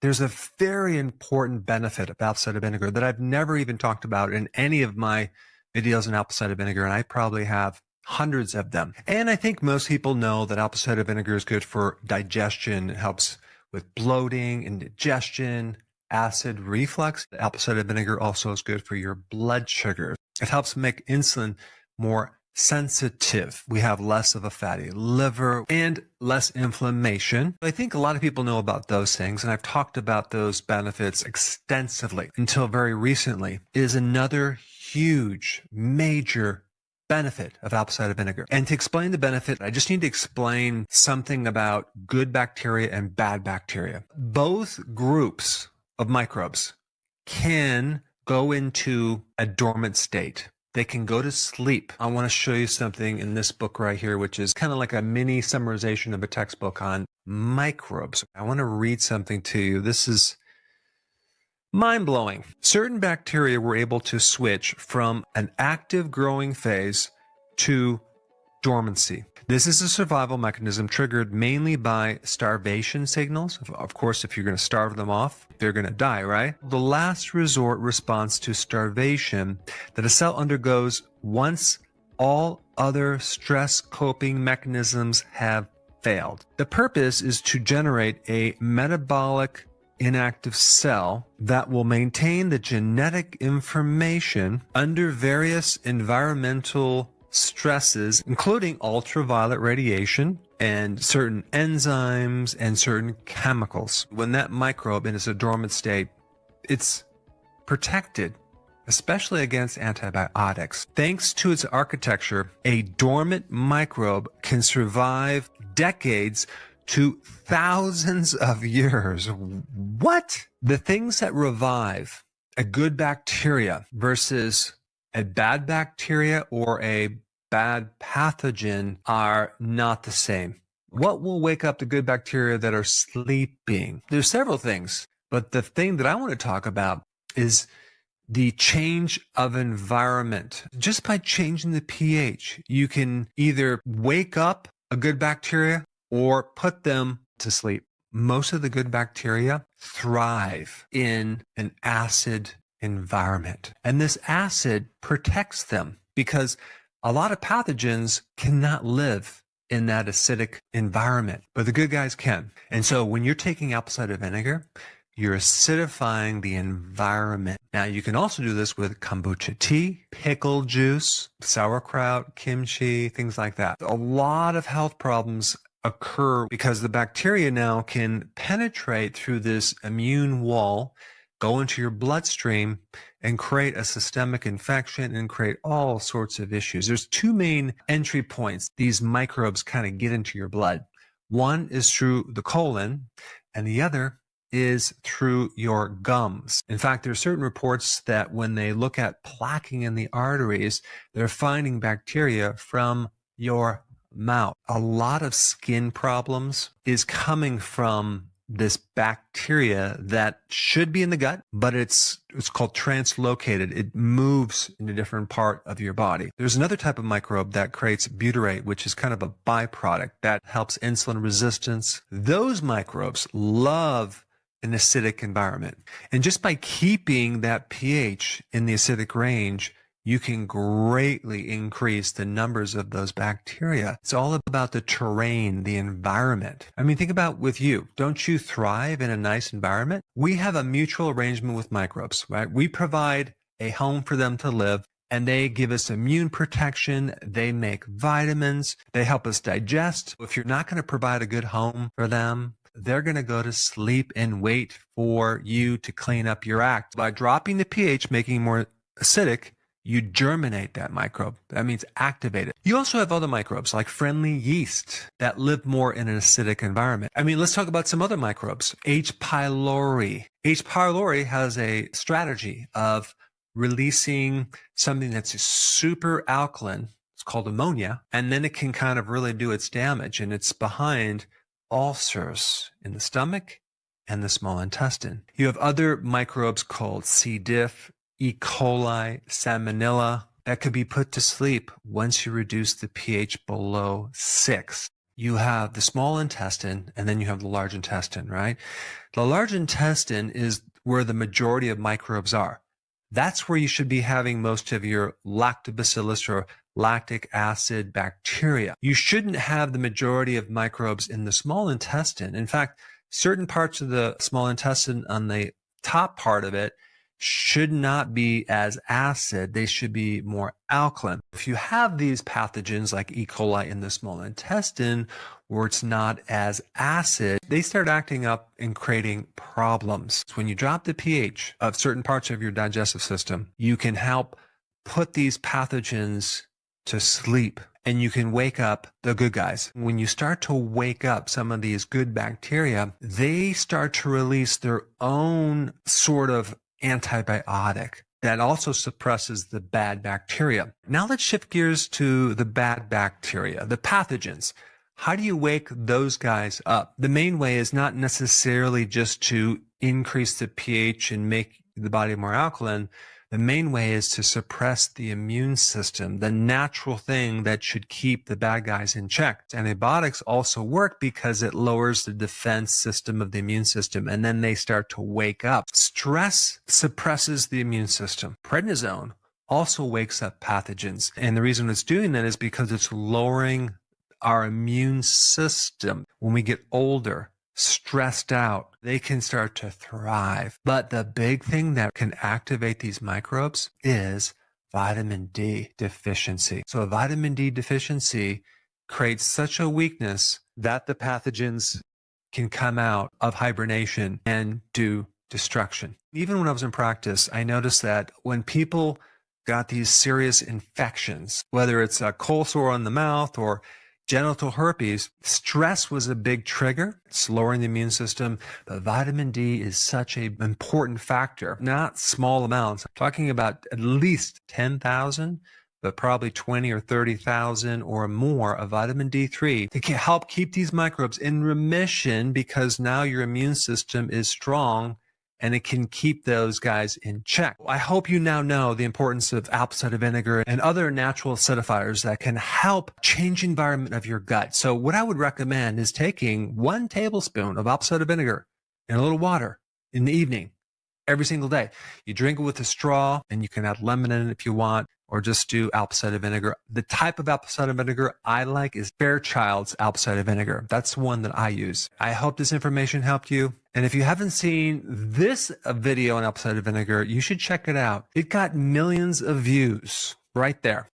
There's a very important benefit of apple cider vinegar that I've never even talked about in any of my videos on apple cider vinegar, and I probably have hundreds of them. And I think most people know that apple cider vinegar is good for digestion. It helps with bloating, indigestion, acid reflux. The apple cider vinegar also is good for your blood sugar. It helps make insulin more sensitive. We have less of a fatty liver and less inflammation. I think a lot of people know about those things, and I've talked about those benefits extensively until very recently. It is another huge, major benefit of apple cider vinegar. And to explain the benefit, I just need to explain something about good bacteria and bad bacteria. Both groups of microbes can go into a dormant state. They can go to sleep. I want to show you something in this book right here, which is kind of like a mini summarization of a textbook on microbes. I want to read something to you. This is mind-blowing. Certain bacteria were able to switch from an active growing phase to dormancy. This is a survival mechanism triggered mainly by starvation signals. Of course, if you're going to starve them off, they're going to die, right? The last resort response to starvation that a cell undergoes once all other stress coping mechanisms have failed. The purpose is to generate a metabolic inactive cell that will maintain the genetic information under various environmental stresses, including ultraviolet radiation and certain enzymes and certain chemicals. When that microbe is in a dormant state, it's protected, especially against antibiotics. Thanks to its architecture, a dormant microbe can survive decades to thousands of years. What? The things that revive a good bacteria versus a bad bacteria or a bad pathogen are not the same. What will wake up the good bacteria that are sleeping? There's several things, but the thing that I want to talk about is the change of environment. Just by changing the pH, you can either wake up a good bacteria or put them to sleep. Most of the good bacteria thrive in an acid environment. And this acid protects them because a lot of pathogens cannot live in that acidic environment, but the good guys can. And so when you're taking apple cider vinegar, you're acidifying the environment. Now you can also do this with kombucha tea, pickle juice, sauerkraut, kimchi, things like that. A lot of health problems occur because the bacteria now can penetrate through this immune wall, go into your bloodstream and create a systemic infection and create all sorts of issues. There's two main entry points these microbes kind of get into your blood. One is through the colon and the other is through your gums. In fact, there are certain reports that when they look at plaquing in the arteries, they're finding bacteria from your mouth. A lot of skin problems is coming from this bacteria that should be in the gut, but it's called translocated. It moves in a different part of your body. There's another type of microbe that creates butyrate, which is kind of a byproduct that helps insulin resistance. Those microbes love an acidic environment. And just by keeping that pH in the acidic range, you can greatly increase the numbers of those bacteria. It's all about the terrain, the environment. I mean, think about with you. Don't you thrive in a nice environment? We have a mutual arrangement with microbes, right? We provide a home for them to live, and they give us immune protection. They make vitamins. They help us digest. If you're not going to provide a good home for them, they're going to go to sleep and wait for you to clean up your act. By dropping the pH, making it more acidic, you germinate that microbe. That means activate it. You also have other microbes like friendly yeast that live more in an acidic environment. I mean, let's talk about some other microbes. H. pylori. H. pylori has a strategy of releasing something that's super alkaline. It's called ammonia. And then it can kind of really do its damage. And it's behind ulcers in the stomach and the small intestine. You have other microbes called C. diff, E. coli, salmonella that could be put to sleep once you reduce the pH below 6. You have the small intestine, and then you have the large intestine, right? The large intestine is where the majority of microbes are. That's where you should be having most of your lactobacillus or lactic acid bacteria. You shouldn't have the majority of microbes in the small intestine. In fact, certain parts of the small intestine on the top part of it should not be as acid. They should be more alkaline. If you have these pathogens like E. coli in the small intestine, where it's not as acid, they start acting up and creating problems. When you drop the pH of certain parts of your digestive system, you can help put these pathogens to sleep, and you can wake up the good guys. When you start to wake up some of these good bacteria, they start to release their own sort of antibiotic that also suppresses the bad bacteria. Now let's shift gears to the bad bacteria, the pathogens. How do you wake those guys up? The main way is not necessarily just to increase the pH and make the body more alkaline. The main way is to suppress the immune system, the natural thing that should keep the bad guys in check. Antibiotics also work because it lowers the defense system of the immune system, and then they start to wake up. Stress suppresses the immune system. Prednisone also wakes up pathogens, and the reason it's doing that is because it's lowering our immune system. When we get older, stressed out, they can start to thrive. But the big thing that can activate these microbes is vitamin D deficiency. So vitamin D deficiency creates such a weakness that the pathogens can come out of hibernation and do destruction. Even when I was in practice, I noticed that when people got these serious infections, whether it's a cold sore on the mouth or genital herpes, stress was a big trigger. It's lowering the immune system, but vitamin D is such an important factor, not small amounts. I'm talking about at least 10,000, but probably 20 or 30,000 or more of vitamin D3 to help keep these microbes in remission, because now your immune system is strong and it can keep those guys in check. I hope you now know the importance of apple cider vinegar and other natural acidifiers that can help change the environment of your gut. So what I would recommend is taking 1 tablespoon of apple cider vinegar in a little water in the evening every single day. You drink it with a straw, and you can add lemon in it if you want, or just do apple cider vinegar. The type of apple cider vinegar I like is Fairchild's apple cider vinegar. That's one that I use. I hope this information helped you. And if you haven't seen this video on apple cider vinegar, you should check it out. It got millions of views right there.